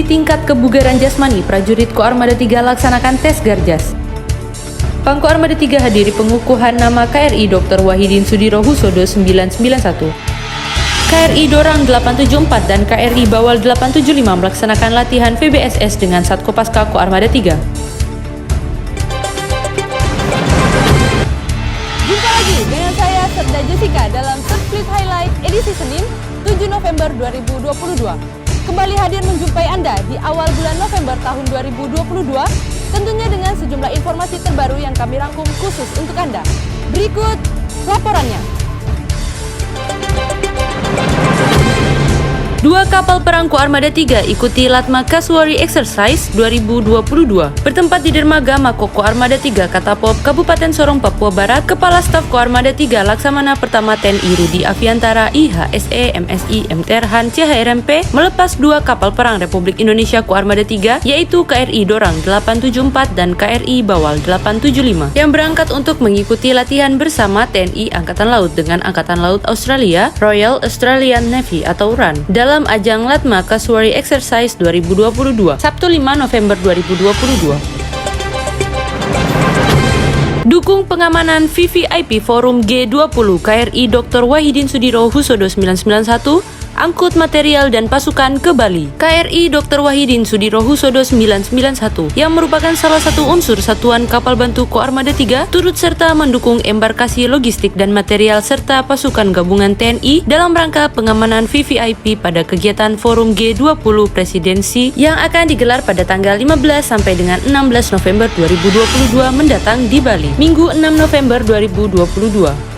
Uji tingkat kebugaran jasmani prajurit Koarmada 3 laksanakan tes Garjas. Pangko Armada 3 hadiri pengukuhan nama KRI Dr. Wahidin Sudirohusodo 991. KRI Dorang 874 dan KRI Bawal 875 melaksanakan latihan VBSS dengan Satkopaska Koarmada 3. Jumpa lagi dengan saya Serda Jessica dalam Split Highlight edisi Senin 7 November 2022. Kembali hadir menjumpai Anda di awal bulan November tahun 2022, tentunya dengan sejumlah informasi terbaru yang kami rangkum khusus untuk Anda. Berikut laporannya. Dua kapal perang Koarmada 3 ikuti Latma Kasuari Exercise 2022. Bertempat di dermaga Mako Koarmada 3 Katapop, Kabupaten Sorong, Papua Barat, Kepala Staf Koarmada 3 Laksamana Pertama TNI Rudi Aviantara IHSE MSI MTRhan CHRMP melepas dua kapal perang Republik Indonesia Koarmada 3, yaitu KRI Dorang 874 dan KRI Bawal 875, yang berangkat untuk mengikuti latihan bersama TNI Angkatan Laut dengan Angkatan Laut Australia, Royal Australian Navy atau RAN, dalam ajang Latma Kasuari Exercise 2022, Sabtu 5 November 2022. Dukung pengamanan VVIP Forum G20 KRI Dr. Wahidin Sudirohusodo 991, angkut material dan pasukan ke Bali. KRI Dr. Wahidin Sudirohusodo 991 yang merupakan salah satu unsur satuan kapal bantu Koarmada 3 turut serta mendukung embarkasi logistik dan material serta pasukan gabungan TNI dalam rangka pengamanan VVIP pada kegiatan Forum G20 Presidensi yang akan digelar pada tanggal 15 sampai dengan 16 November 2022 mendatang di Bali, Minggu 6 November 2022.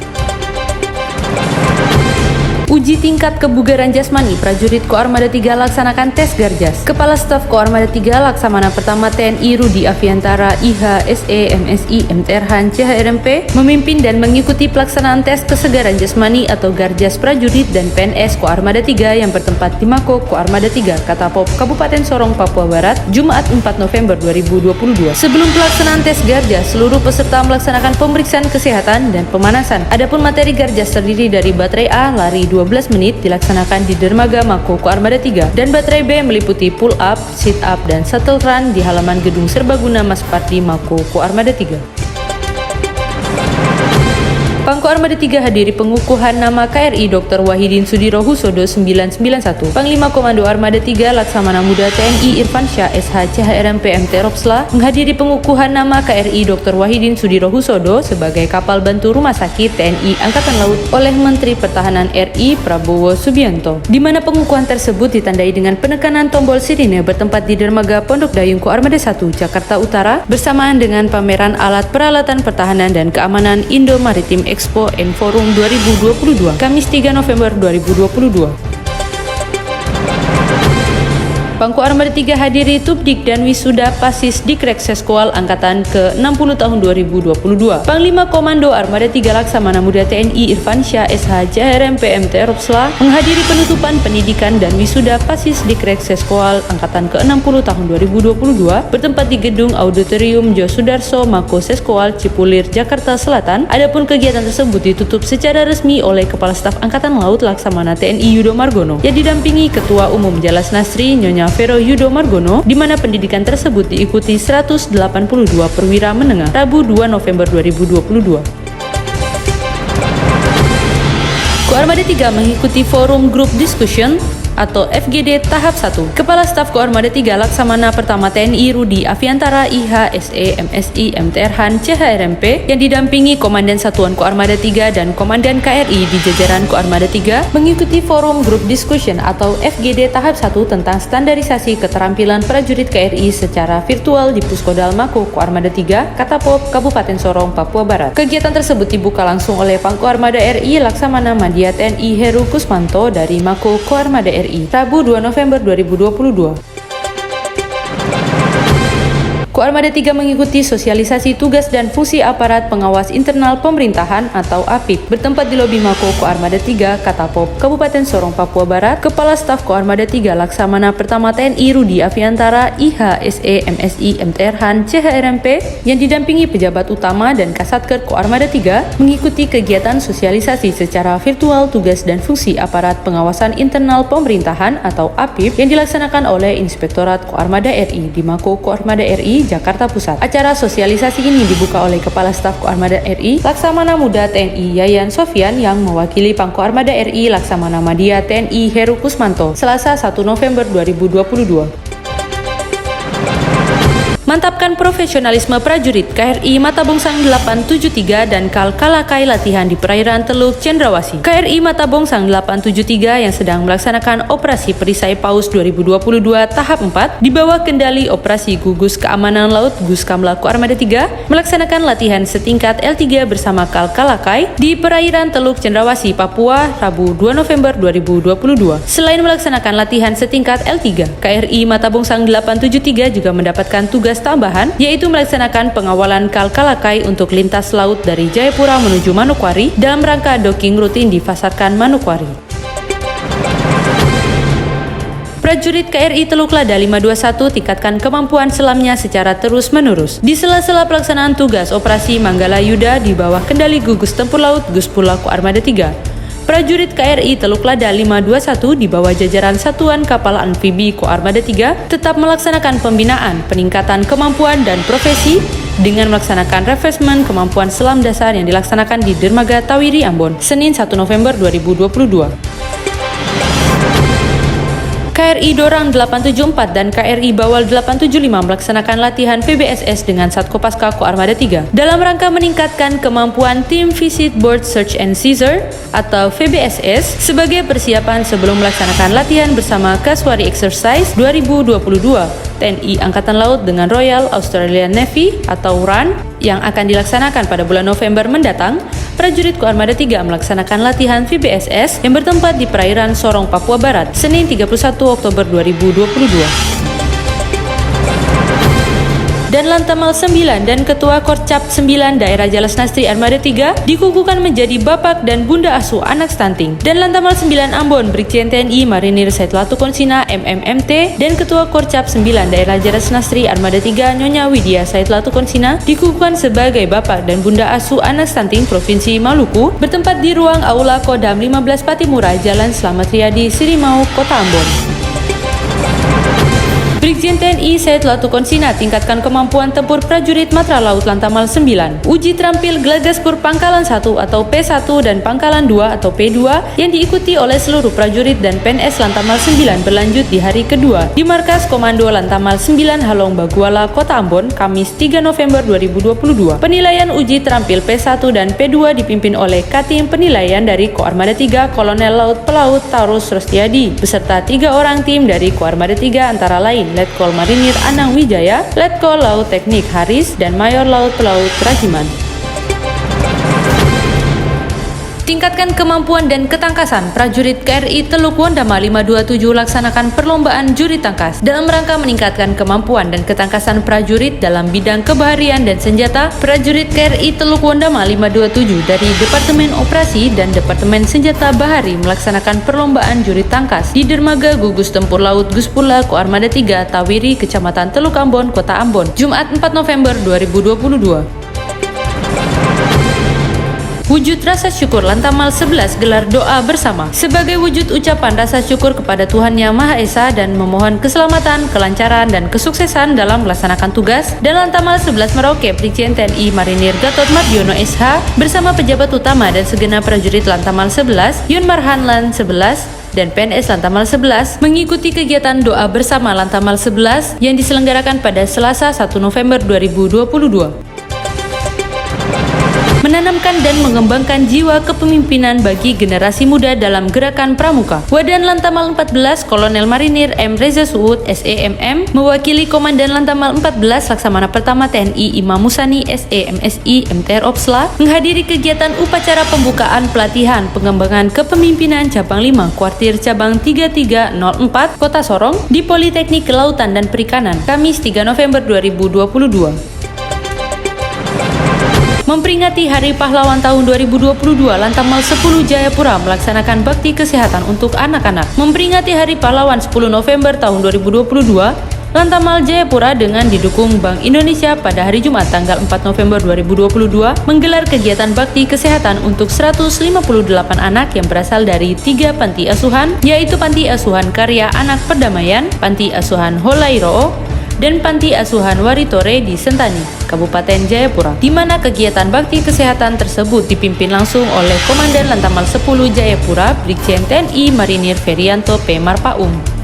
Uji tingkat kebugaran jasmani prajurit Koarmada 3 laksanakan tes Garjas. Kepala Staf Koarmada 3 Laksamana Pertama TNI Rudi Aviantara IHSE MSI MTRhan CHRMP memimpin dan mengikuti pelaksanaan tes kesegaran jasmani atau Garjas prajurit dan PNS Koarmada 3 yang bertempat di Mako Koarmada 3 Katapop, Kabupaten Sorong, Papua Barat, Jumat 4 November 2022. Sebelum pelaksanaan tes Garjas, seluruh peserta melaksanakan pemeriksaan kesehatan dan pemanasan. Adapun materi Garjas terdiri dari baterai A lari 12 menit dilaksanakan di dermaga Mako Koarmada 3 dan baterai B meliputi pull up, sit up, dan shuttle run di halaman gedung serbaguna Maspardi Mako Koarmada 3. Pangko Armada 3 hadiri pengukuhan nama KRI Dr. Wahidin Sudirohusodo 991. Panglima Komando Armada 3 Laksamana Muda TNI Irfansyah SH CHRMP MT Ropsla menghadiri pengukuhan nama KRI Dr. Wahidin Sudirohusodo sebagai kapal bantu rumah sakit TNI Angkatan Laut oleh Menteri Pertahanan RI Prabowo Subianto, di mana pengukuhan tersebut ditandai dengan penekanan tombol sirine bertempat di dermaga Pondok Dayung Koarmada 1 Jakarta Utara bersamaan dengan pameran alat peralatan pertahanan dan keamanan Indo Maritim Expo and Forum 2022, Kamis 3 November 2022. Pangko Armada 3 hadiri Tubdik dan Wisuda Pasis Dikrek Seskual Angkatan ke-60 tahun 2022. Panglima Komando Armada 3 Laksamana Muda TNI Irfansyah SH CHRMP MT Ropsla menghadiri penutupan pendidikan dan wisuda Pasis Dikrek Seskual Angkatan ke-60 tahun 2022 bertempat di Gedung Auditorium Jo Sudarso Mako Seskual Cipulir, Jakarta Selatan. Adapun kegiatan tersebut ditutup secara resmi oleh Kepala Staf Angkatan Laut Laksamana TNI Yudo Margono yang didampingi Ketua Umum Jalas Nasri Nyonya Vero Yudo Margono, di mana pendidikan tersebut diikuti 182 perwira menengah, Rabu 2 November 2022. Koarmada 3 mengikuti forum Group Discussion atau FGD tahap 1. Kepala Staf Koarmada 3 Laksamana Pertama TNI Rudi Aviantara IHSE MSI MTRhan CHRMP yang didampingi Komandan Satuan Koarmada 3 dan Komandan KRI di jajaran Koarmada 3 mengikuti forum Group Discussion atau FGD tahap 1 tentang standarisasi keterampilan prajurit KRI secara virtual di Puskodal Mako Koarmada 3 Katapop, Kabupaten Sorong, Papua Barat. Kegiatan tersebut dibuka langsung oleh Pangko Armada RI Laksamana Madya TNI Heru Kusmanto dari Mako Koarmada RI, Rabu 2 November 2022. Koarmada 3 mengikuti sosialisasi tugas dan fungsi aparat pengawas internal pemerintahan atau APIP bertempat di lobi Mako Koarmada 3, Katapop, Kabupaten Sorong, Papua Barat. Kepala Staf Koarmada 3 Laksamana Pertama TNI Rudi Afiantara, IH, SE, MSI, MTRhan, CHRMP yang didampingi pejabat utama dan Kasatker Koarmada 3 mengikuti kegiatan sosialisasi secara virtual tugas dan fungsi aparat pengawasan internal pemerintahan atau APIP yang dilaksanakan oleh Inspektorat Koarmada RI di Mako Koarmada RI Jakarta Pusat. Acara sosialisasi ini dibuka oleh Kepala Staf Koarmada RI Laksamana Muda TNI Yayan Sofian yang mewakili Pangko Armada RI Laksamana Madya TNI Heru Kusmanto, Selasa 1 November 2022. Mantapkan profesionalisme prajurit KRI Mata Bongsang 873 dan Kalakai latihan di perairan Teluk Cendrawasih. KRI Mata Bongsang 873 yang sedang melaksanakan operasi perisai paus 2022 tahap 4 di bawah kendali operasi Gugus Keamanan Laut Guskamla Koarmada 3 melaksanakan latihan setingkat L3 bersama Kalakai di perairan Teluk Cendrawasih, Papua, Rabu 2 November 2022. Selain melaksanakan latihan setingkat L3, KRI Mata Bongsang 873 juga mendapatkan tugas tambahan, yaitu melaksanakan pengawalan Kalakai untuk lintas laut dari Jayapura menuju Manokwari dalam rangka docking rutin di Fasarkan Manokwari. Prajurit KRI Teluk Lada 521 tingkatkan kemampuan selamnya secara terus-menerus. Di sela-sela pelaksanaan tugas operasi Manggala Yuda di bawah kendali Gugus Tempur Laut Guspula Koarmada 3, prajurit KRI Teluk Lada 521 di bawah jajaran Satuan Kapal Amfibi Koarmada 3 tetap melaksanakan pembinaan, peningkatan kemampuan dan profesi dengan melaksanakan refreshment kemampuan selam dasar yang dilaksanakan di Dermaga Tawiri Ambon, Senin 1 November 2022. KRI Dorang 874 dan KRI Bawal 875 melaksanakan latihan VBSS dengan Satkopaska Koarmada 3 dalam rangka meningkatkan kemampuan tim Visit Board Search and Seizure atau VBSS sebagai persiapan sebelum melaksanakan latihan bersama Kaswari Exercise 2022 TNI Angkatan Laut dengan Royal Australian Navy atau RAN yang akan dilaksanakan pada bulan November mendatang. Prajurit Koarmada 3 melaksanakan latihan VBSS yang bertempat di perairan Sorong, Papua Barat, Senin 31 Oktober 2022. Dan Lantamal 9 dan Ketua Korcap 9 Daerah Jalas Nastri Armada 3 dikukuhkan menjadi bapak dan bunda asuh anak stunting. Dan Lantamal 9 Ambon Brigjen TNI Marinir Said Latu Konsina MMMT dan Ketua Korcap 9 Daerah Jalas Nastri Armada 3 Nyonya Widya Said Latu Konsina dikukuhkan sebagai bapak dan bunda asuh anak stunting Provinsi Maluku bertempat di ruang Aula Kodam 15 Patimura Jalan Slamet Riyadi Sirimau, Kota Ambon. Brigjen TNI Said Latu Konsina tingkatkan kemampuan tempur prajurit Matra Laut Lantamal 9. Uji terampil Glagaspur Pangkalan 1 atau P1 dan Pangkalan 2 atau P2 yang diikuti oleh seluruh prajurit dan PNS Lantamal 9 berlanjut di hari kedua di Markas Komando Lantamal 9 Halong Baguala, Kota Ambon, Kamis 3 November 2022. Penilaian uji terampil P1 dan P2 dipimpin oleh Katim Penilaian dari Koarmada 3 Kolonel Laut Pelaut Taurus Rostiadi beserta 3 orang tim dari Koarmada 3 antara lain Letkol Marinir Anang Wijaya, Letkol Laut Teknik Haris, dan Mayor Laut Pelaut Rajiman. Tingkatkan kemampuan dan ketangkasan prajurit KRI Teluk Wondama 527 laksanakan perlombaan juri tangkas dalam rangka meningkatkan kemampuan dan ketangkasan prajurit dalam bidang kebaharian dan senjata. Prajurit KRI Teluk Wondama 527 dari Departemen Operasi dan Departemen Senjata Bahari melaksanakan perlombaan juri tangkas di Dermaga Gugus Tempur Laut Guspula Koarmada 3 Tawiri, Kecamatan Teluk Ambon, Kota Ambon, Jumat 4 November 2022. Wujud rasa syukur Lantamal 11 gelar doa bersama sebagai wujud ucapan rasa syukur kepada Tuhan Yang Maha Esa dan memohon keselamatan, kelancaran, dan kesuksesan dalam melaksanakan tugas. Dan Lantamal 11 Merauke Brigjen TNI Marinir Gatot Mardiono SH bersama pejabat utama dan segenap prajurit Lantamal 11 Yun Marhanlan 11 dan PNS Lantamal 11 mengikuti kegiatan doa bersama Lantamal 11 yang diselenggarakan pada Selasa 1 November 2022. menanamkan dan mengembangkan jiwa kepemimpinan bagi generasi muda dalam gerakan pramuka. Wadan Lantamal 14 Kolonel Marinir M. Reza Suud, SEMM, mewakili Komandan Lantamal 14 Laksamana Pertama TNI Imam Musani, SEMSI, MTR Opsla, menghadiri kegiatan upacara pembukaan pelatihan pengembangan kepemimpinan Cabang 5 Kuartir Cabang 3304 Kota Sorong di Politeknik Kelautan dan Perikanan, Kamis 3 November 2022. Memperingati Hari Pahlawan tahun 2022, Lantamal 10 Jayapura melaksanakan bakti kesehatan untuk anak-anak. Memperingati Hari Pahlawan 10 November tahun 2022, Lantamal Jayapura dengan didukung Bank Indonesia pada hari Jumat tanggal 4 November 2022 menggelar kegiatan bakti kesehatan untuk 158 anak yang berasal dari 3 panti asuhan, yaitu Panti Asuhan Karya Anak Perdamaian, Panti Asuhan Holairoo, dan Panti Asuhan Waritore di Sentani, Kabupaten Jayapura, di mana kegiatan bakti kesehatan tersebut dipimpin langsung oleh Komandan Lantamal 10 Jayapura, Brigjen TNI Marinir Ferianto P. Marpaung.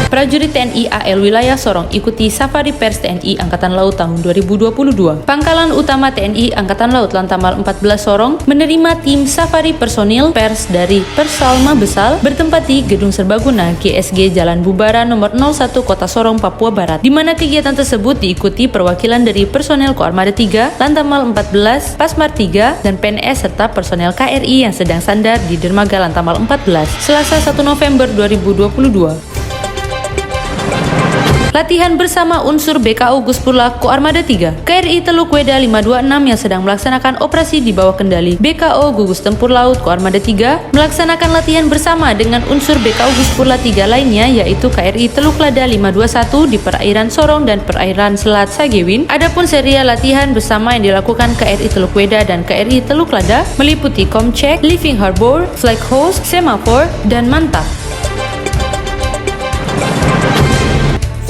Prajurit TNI AL Wilayah Sorong ikuti Safari Pers TNI Angkatan Laut tahun 2022. Pangkalan Utama TNI Angkatan Laut Lantamal 14 Sorong menerima tim safari personil pers dari Persalma Besal bertempat di Gedung Serbaguna GSG Jalan Bubaran nomor 01 Kota Sorong, Papua Barat, di mana kegiatan tersebut diikuti perwakilan dari personel Koarmada 3, Lantamal 14, Pasmar 3, dan PNS serta personel KRI yang sedang sandar di Dermaga Lantamal 14, Selasa 1 November 2022. Latihan bersama unsur BKO Guspurla Koarmada 3. KRI Teluk Weda 526 yang sedang melaksanakan operasi di bawah kendali BKO Gugus Tempur Laut Koarmada 3 melaksanakan latihan bersama dengan unsur BKO Guspurla 3 lainnya, yaitu KRI Teluk Lada 521 di perairan Sorong dan perairan Selat Sagewin. Adapun serial latihan bersama yang dilakukan KRI Teluk Weda dan KRI Teluk Lada meliputi Comcheck, Living Harbor, Flag Host, Semaphore, dan Mantap.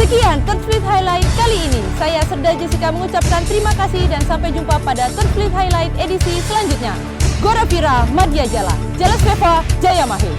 Sekian Third Fleet Highlight kali ini. Saya Serda Jessica mengucapkan terima kasih dan sampai jumpa pada Third Fleet Highlight edisi selanjutnya. Gora Vira, Madya Jala, Jalas Veva, Jaya Mahe.